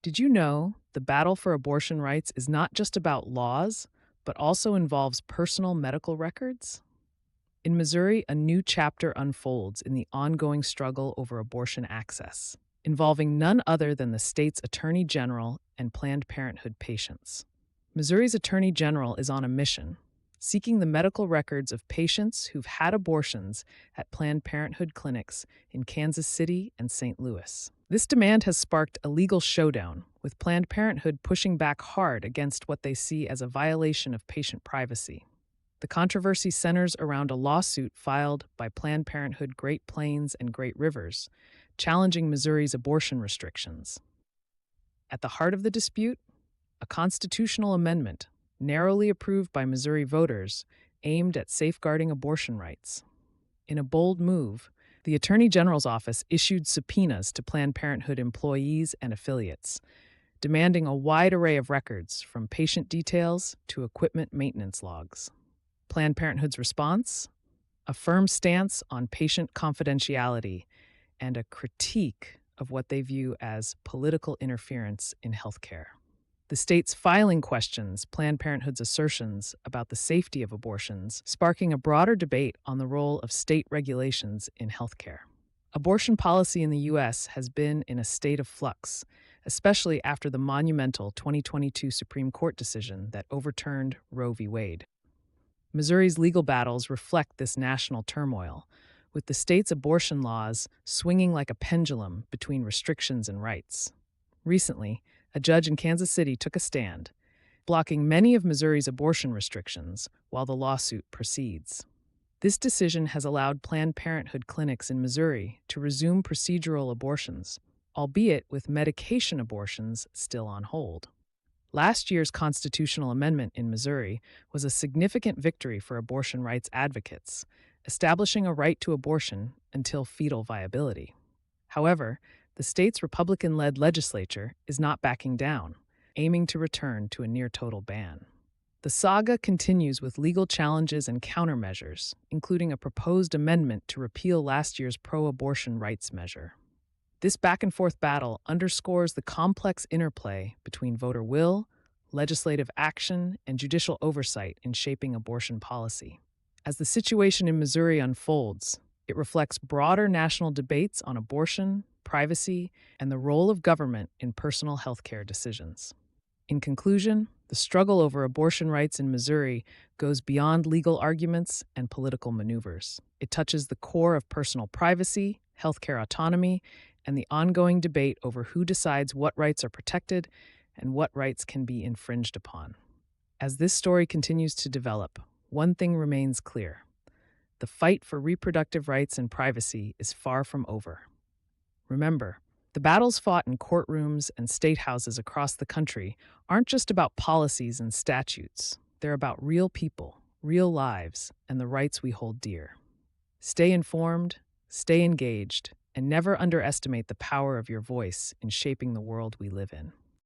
Did you know the battle for abortion rights is not just about laws, but also involves personal medical records? In Missouri, a new chapter unfolds in the ongoing struggle over abortion access, involving none other than the state's Attorney General and Planned Parenthood patients. Missouri's Attorney General is on a mission, seeking the medical records of patients who've had abortions at Planned Parenthood clinics in Kansas City and St. Louis. This demand has sparked a legal showdown, with Planned Parenthood pushing back hard against what they see as a violation of patient privacy. The controversy centers around a lawsuit filed by Planned Parenthood Great Plains and Great Rivers, challenging Missouri's abortion restrictions. At the heart of the dispute, a constitutional amendment, narrowly approved by Missouri voters, aimed at safeguarding abortion rights. In a bold move, the Attorney General's office issued subpoenas to Planned Parenthood employees and affiliates, demanding a wide array of records from patient details to equipment maintenance logs. Planned Parenthood's response? A firm stance on patient confidentiality and a critique of what they view as political interference in healthcare. The state's filing questions Planned Parenthood's assertions about the safety of abortions, sparking a broader debate on the role of state regulations in healthcare. Abortion policy in the U.S. has been in a state of flux, especially after the monumental 2022 Supreme Court decision that overturned Roe v. Wade. Missouri's legal battles reflect this national turmoil, with the state's abortion laws swinging like a pendulum between restrictions and rights. Recently, a judge in Kansas City took a stand, blocking many of Missouri's abortion restrictions while the lawsuit proceeds. This decision has allowed Planned Parenthood clinics in Missouri to resume procedural abortions, albeit with medication abortions still on hold. Last year's constitutional amendment in Missouri was a significant victory for abortion rights advocates, establishing a right to abortion until fetal viability. However, the state's Republican-led legislature is not backing down, aiming to return to a near-total ban. The saga continues with legal challenges and countermeasures, including a proposed amendment to repeal last year's pro-abortion rights measure. This back-and-forth battle underscores the complex interplay between voter will, legislative action, and judicial oversight in shaping abortion policy. As the situation in Missouri unfolds, it reflects broader national debates on abortion, privacy, and the role of government in personal healthcare decisions. In conclusion, the struggle over abortion rights in Missouri goes beyond legal arguments and political maneuvers. It touches the core of personal privacy, healthcare autonomy, and the ongoing debate over who decides what rights are protected and what rights can be infringed upon. As this story continues to develop, one thing remains clear. The fight for reproductive rights and privacy is far from over. Remember, the battles fought in courtrooms and state houses across the country aren't just about policies and statutes. They're about real people, real lives, and the rights we hold dear. Stay informed, stay engaged, and never underestimate the power of your voice in shaping the world we live in.